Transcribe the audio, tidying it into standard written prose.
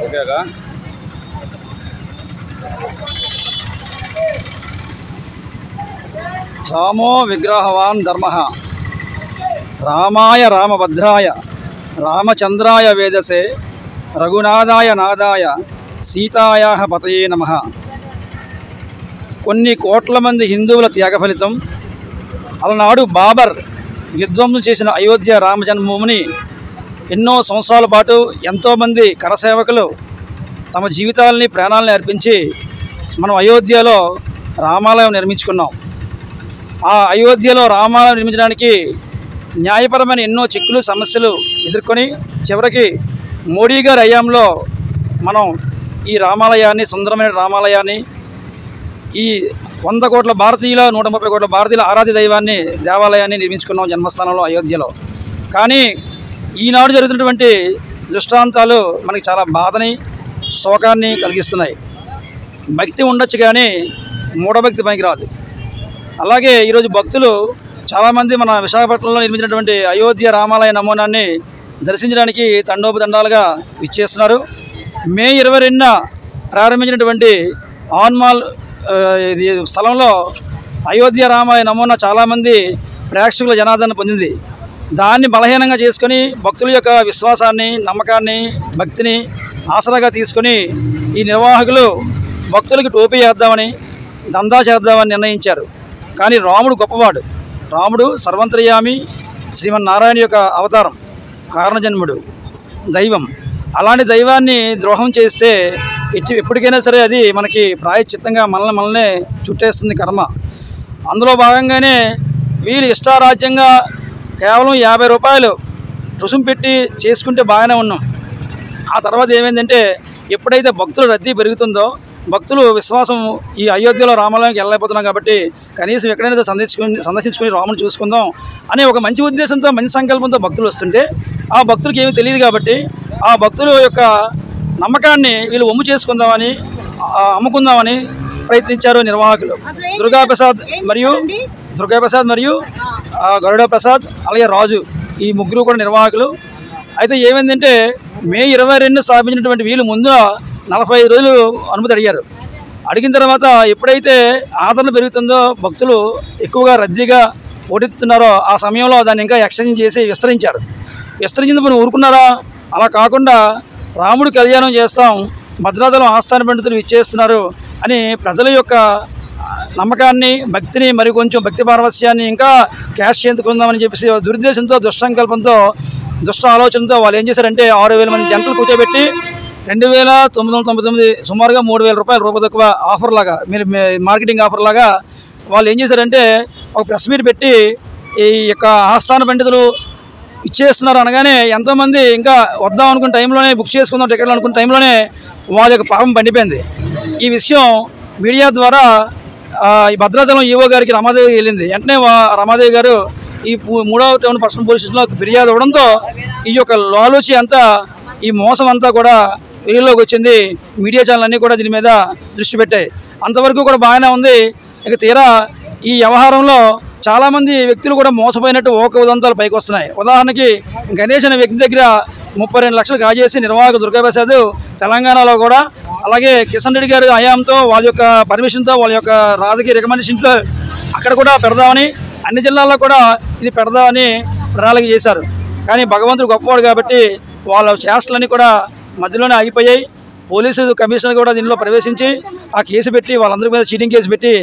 ఓకేగా రామో విగ్రహవాన్ ధర్మః రామాయ రామభద్రాయ రామచంద్రాయ వేదసే రఘునాథాయ నాదాయ సీతాయాః పతయే నమః. కొన్ని కోట్ల మంది హిందువుల త్యాగ ఫలితం అలనాడు బాబర్ విధ్వంసం చేసిన అయోధ్య రామ జన్మభూమిని ఎన్నో సంవత్సరాల పాటు ఎంతోమంది కరసేవకులు తమ జీవితాలని ప్రాణాలని అర్పించి మనం అయోధ్యలో రామాలయం నిర్మించుకున్నాం. ఆ అయోధ్యలో రామాలయం నిర్మించడానికి న్యాయపరమైన ఎన్నో చిక్కులు సమస్యలు ఎదుర్కొని చివరికి మోడీ గారి హయాంలో మనం ఈ రామాలయాన్ని, సుందరమైన రామాలయాన్ని, ఈ 100 కోట్ల భారతీయుల 130 కోట్ల భారతీయుల ఆరాధ్య దైవాన్ని, దేవాలయాన్ని నిర్మించుకున్నాం జన్మస్థానంలో అయోధ్యలో. కానీ ఈనాడు జరుగుతున్నటువంటి దృష్టాంతాలు మనకి చాలా బాధని, శోకాన్ని కలిగిస్తున్నాయి. భక్తి ఉండొచ్చు కానీ మూఢభక్తి పనికిరాదు. అలాగే ఈరోజు భక్తులు చాలామంది మన విశాఖపట్నంలో నిర్మించినటువంటి అయోధ్య రామాలయ నమూనాన్ని దర్శించడానికి తండోపతండాలుగా ఇచ్చేస్తున్నారు. మే 22న ప్రారంభించినటువంటి ఆన్మాల్ ఇది స్థలంలో అయోధ్య రామాలయ నమూనా చాలామంది ప్రేక్షకుల జనాదరణ పొందింది. దాన్ని బలహీనంగా చేసుకొని భక్తుల యొక్క విశ్వాసాన్ని, నమ్మకాన్ని, భక్తిని ఆసరాగా తీసుకొని ఈ నిర్వాహకులు భక్తులకు టోపీ చేద్దామని, దందా చేద్దామని నిర్ణయించారు. కానీ రాముడు గొప్పవాడు. రాముడు సర్వంతర్యామి, శ్రీమన్నారాయణ యొక్క అవతారం, కారణజన్ముడు, దైవం. అలాంటి దైవాన్ని ద్రోహం చేస్తే ఎప్పటికైనా సరే అది మనకి ప్రాయశ్చిత్తంగా మనల్నే చుట్టేస్తుంది కర్మ. అందులో భాగంగానే వీళ్ళు ఇష్టారాజ్యంగా కేవలం 50 రూపాయలు రుసుము పెట్టి చేసుకుంటే బాగానే ఉన్నాం. ఆ తర్వాత ఏమైందంటే ఎప్పుడైతే భక్తుల రద్దీ పెరుగుతుందో, భక్తులు విశ్వాసం ఈ అయోధ్యలో రామాలయానికి వెళ్ళలేకపోతున్నాం కాబట్టి కనీసం ఎక్కడైనా సందర్శించుకుని రాముని చూసుకుందాం అనే ఒక మంచి ఉద్దేశంతో, మంచి సంకల్పంతో భక్తులు వస్తుంటే ఆ భక్తులకి ఏమీ తెలియదు కాబట్టి ఆ భక్తుల యొక్క నమ్మకాన్ని వీళ్ళు ఒమ్ము చేసుకుందామని, అమ్ముకుందామని ప్రయత్నించారు నిర్వాహకులు. దుర్గాప్రసాద్ మరియు గరుడ ప్రసాద్ అలాగే రాజు, ఈ ముగ్గురు కూడా నిర్వాహకులు. అయితే ఏమైందంటే మే 22న స్థాపించినటువంటి వీళ్ళు ముందు 45 రోజులు అనుమతి అడిగారు. అడిగిన తర్వాత ఎప్పుడైతే ఆదరణ పెరుగుతుందో, భక్తులు ఎక్కువగా రద్దీగా పోటెత్తుతున్నారో ఆ సమయంలో దాన్ని ఇంకా ఎక్స్టెండ్ చేసి విస్తరించారు. విస్తరించినప్పుడు ఊరుకున్నారా? అలా కాకుండా రాముడి కళ్యాణం చేస్తాం, భద్రాచలం ఆస్థాన పండితులు ఇచ్చేస్తున్నారు అని ప్రజల యొక్క నమ్మకాన్ని, భక్తిని, మరి కొంచెం భక్తి పారవస్యాన్ని ఇంకా క్యాష్ చేసుకుందామని చెప్పేసి దురుద్దేశంతో, దుష్టంకల్పంతో, దుష్ట ఆలోచనతో వాళ్ళు ఏం చేశారంటే 6,000 మంది జంటలు కూర్చోబెట్టి 2,999 సుమారుగా 3,000 రూపాయలు రూపాయి తక్కువ ఆఫర్ లాగా, మీరు మార్కెటింగ్ ఆఫర్ లాగా వాళ్ళు ఏం చేశారంటే ఒక ప్రెస్ మీట్ పెట్టి ఈ యొక్క ఆస్థాన పండితులు ఇచ్చేస్తున్నారు అనగానే ఎంతోమంది ఇంకా వద్దాం అనుకున్న టైంలోనే, బుక్ చేసుకుందాం టికెట్లు అనుకున్న టైంలోనే వాళ్ళ యొక్క పాపం పండిపోయింది. ఈ విషయం మీడియా ద్వారా ఈ భద్రాచలం ఈవో గారికి రమాదేవి వెళ్ళింది. వెంటనే రమాదేవి గారు ఈ 3వ టౌన్ పర్సనల్ పోలీస్ స్టేషన్లో ఫిర్యాదు అవ్వడంతో ఈ యొక్క లాలూచి అంతా, ఈ మోసం అంతా కూడా వెలుగులోకి వచ్చింది. మీడియా ఛానల్ అన్నీ కూడా దీని మీద దృష్టి పెట్టాయి. అంతవరకు కూడా బాగానే ఉంది. ఇక తీరా ఈ వ్యవహారంలో చాలామంది వ్యక్తులు కూడా మోసపోయినట్టు ఉదంతాలు పైకి వస్తున్నాయి. ఉదాహరణకి గణేష్ అనే వ్యక్తి దగ్గర 32 లక్షలు కాజేసి నిర్వాహక దుర్గాప్రసాద్ తెలంగాణలో కూడా, అలాగే కిషన్ రెడ్డి గారి హయాంతో వాళ్ళ యొక్క పర్మిషన్తో, వాళ్ళ యొక్క రాజకీయ రికమెండేషన్తో అక్కడ కూడా పెడదామని, అన్ని జిల్లాల్లో కూడా ఇది పెడదామని ప్రణాళిక చేశారు. కానీ భగవంతుడు గొప్పవాడు కాబట్టి వాళ్ళ చేష్టలన్నీ కూడా మధ్యలోనే ఆగిపోయాయి. పోలీసు కమిషనర్ కూడా దీనిలో ప్రవేశించి ఆ కేసు పెట్టి వాళ్ళందరి మీద చీటింగ్ కేసు పెట్టి